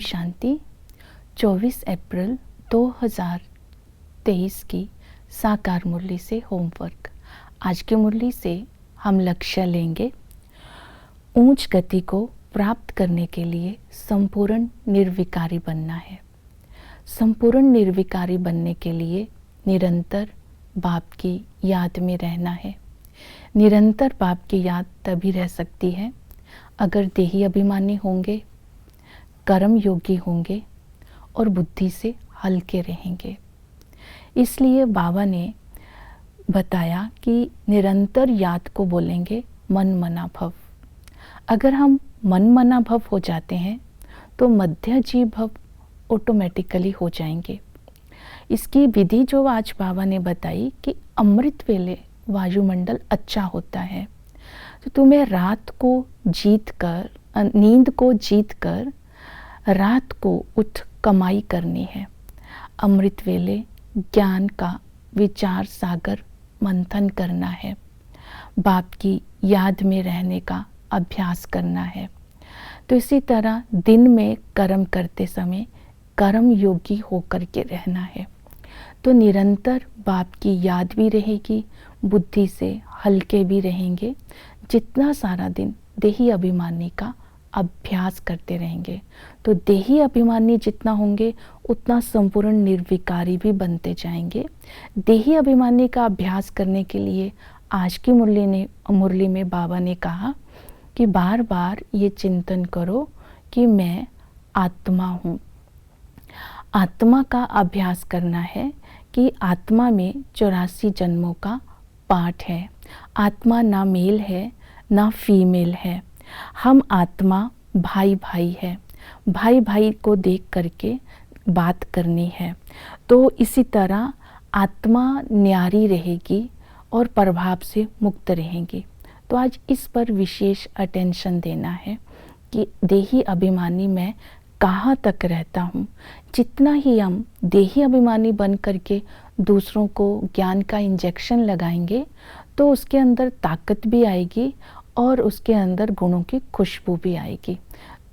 शांति। 24 अप्रैल 2023 की साकार मुरली से होमवर्क। आज की मुरली से हम लक्ष्य लेंगे, ऊंच गति को प्राप्त करने के लिए संपूर्ण निर्विकारी बनना है। संपूर्ण निर्विकारी बनने के लिए निरंतर बाप की याद में रहना है। निरंतर बाप की याद तभी रह सकती है अगर देही अभिमानी होंगे, कर्म योगी होंगे और बुद्धि से हल्के रहेंगे। इसलिए बाबा ने बताया कि निरंतर याद को बोलेंगे मन मना भव। अगर हम मन मना भव हो जाते हैं तो मध्य जी भव ऑटोमेटिकली हो जाएंगे। इसकी विधि जो आज बाबा ने बताई कि अमृत वेले वायुमंडल अच्छा होता है, तो तुम्हें रात को जीत कर, नींद को जीत कर रात को उठ कमाई करनी है। अमृत वेले ज्ञान का विचार सागर मंथन करना है। बाप की याद में रहने का अभ्यास करना है। तो इसी तरह दिन में कर्म करते समय कर्म योगी होकर के रहना है। तो निरंतर बाप की याद भी रहेगी, बुद्धि से हल्के भी रहेंगे। जितना सारा दिन देही अभिमानी का अभ्यास करते रहेंगे तो देही अभिमानी जितना होंगे उतना संपूर्ण निर्विकारी भी बनते जाएंगे। देही अभिमानी का अभ्यास करने के लिए आज की मुरली में बाबा ने कहा कि बार बार ये चिंतन करो कि मैं आत्मा हूँ। आत्मा का अभ्यास करना है कि आत्मा में 84 जन्मों का पाठ है। आत्मा ना मेल है ना फीमेल है। हम आत्मा भाई भाई है। भाई भाई को देख करके बात करनी है। तो इसी तरह आत्मा न्यारी रहेगी और प्रभाव से मुक्त रहेगी। तो आज इस पर विशेष अटेंशन देना है कि देही अभिमानी मैं कहाँ तक रहता हूँ। जितना ही हम देही अभिमानी बन करके दूसरों को ज्ञान का इंजेक्शन लगाएंगे तो उसके अंदर ताकत भी आएगी और उसके अंदर गुणों की खुशबू भी आएगी।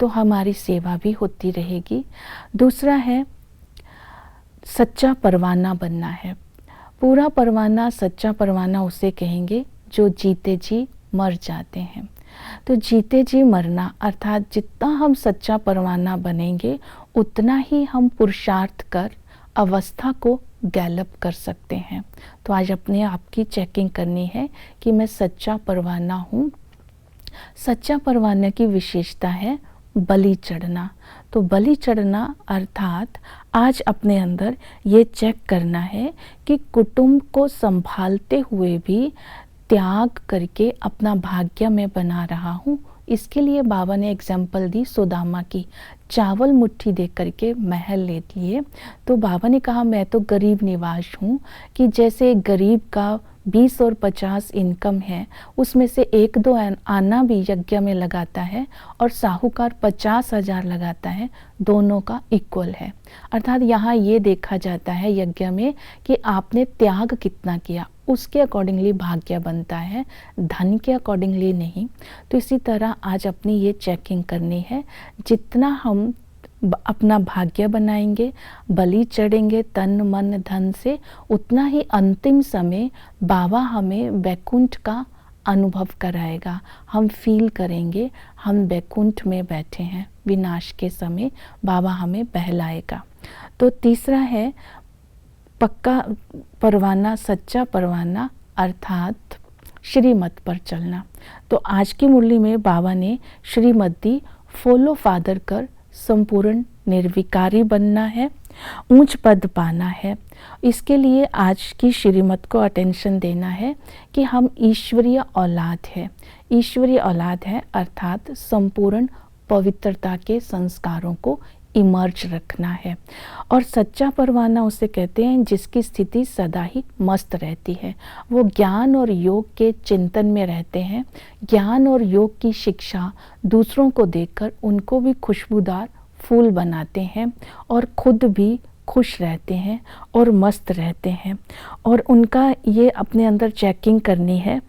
तो हमारी सेवा भी होती रहेगी। दूसरा है सच्चा परवाना बनना है। पूरा परवाना, सच्चा परवाना उसे कहेंगे जो जीते जी मर जाते हैं। तो जीते जी मरना अर्थात जितना हम सच्चा परवाना बनेंगे उतना ही हम पुरुषार्थ कर अवस्था को गैलप कर सकते हैं। तो आज अपने आप की चेकिंग करनी है कि मैं सच्चा परवाना हूँ। सच्चा परवाना की विशेषता है बलि चढ़ना। तो बलि चढ़ना अर्थात आज अपने अंदर ये चेक करना है कि कुटुंब को संभालते हुए भी त्याग करके अपना भाग्य मैं बना रहा हूँ। इसके लिए बाबा ने एग्जाम्पल दी सुदामा की। चावल मुट्ठी दे करके महल ले लिए। तो बाबा ने कहा मैं तो गरीब निवास हूँ कि जैसे गरीब का 20 और 50 इनकम है, उसमें से 1-2 आना भी यज्ञ में लगाता है और साहूकार 50,000 लगाता है, दोनों का इक्वल है। अर्थात यहाँ ये देखा जाता है यज्ञ में कि आपने त्याग कितना किया, उसके अकॉर्डिंगली भाग्य बनता है, धन के अकॉर्डिंगली नहीं। तो इसी तरह आज अपनी ये चेकिंग करनी है। जितना हम अपना भाग्य बनाएंगे, बलि चढ़ेंगे तन मन धन से, उतना ही अंतिम समय बाबा हमें वैकुंठ का अनुभव कराएगा। हम फील करेंगे हम वैकुंठ में बैठे हैं। विनाश के समय बाबा हमें बहलाएगा। तो तीसरा है पक्का परवाना, सच्चा परवाना अर्थात श्रीमत पर चलना। तो आज की मुरली में बाबा ने श्रीमत दी, फॉलो फादर कर संपूर्ण निर्विकारी बनना है, ऊंच पद पाना है। इसके लिए आज की श्रीमत को अटेंशन देना है कि हम ईश्वरीय औलाद है। ईश्वरीय औलाद है अर्थात संपूर्ण पवित्रता के संस्कारों को इमर्ज रखना है। और सच्चा परवाना उसे कहते हैं जिसकी स्थिति सदा ही मस्त रहती है। वो ज्ञान और योग के चिंतन में रहते हैं। ज्ञान और योग की शिक्षा दूसरों को देकर उनको भी खुशबूदार फूल बनाते हैं और खुद भी खुश रहते हैं और मस्त रहते हैं। और उनका ये अपने अंदर चेकिंग करनी है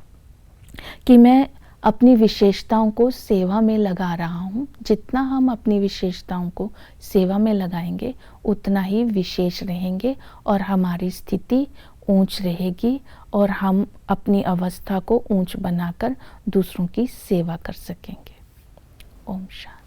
कि मैं अपनी विशेषताओं को सेवा में लगा रहा हूँ। जितना हम अपनी विशेषताओं को सेवा में लगाएंगे उतना ही विशेष रहेंगे और हमारी स्थिति ऊंच रहेगी और हम अपनी अवस्था को ऊंच बनाकर दूसरों की सेवा कर सकेंगे। ओम शांति।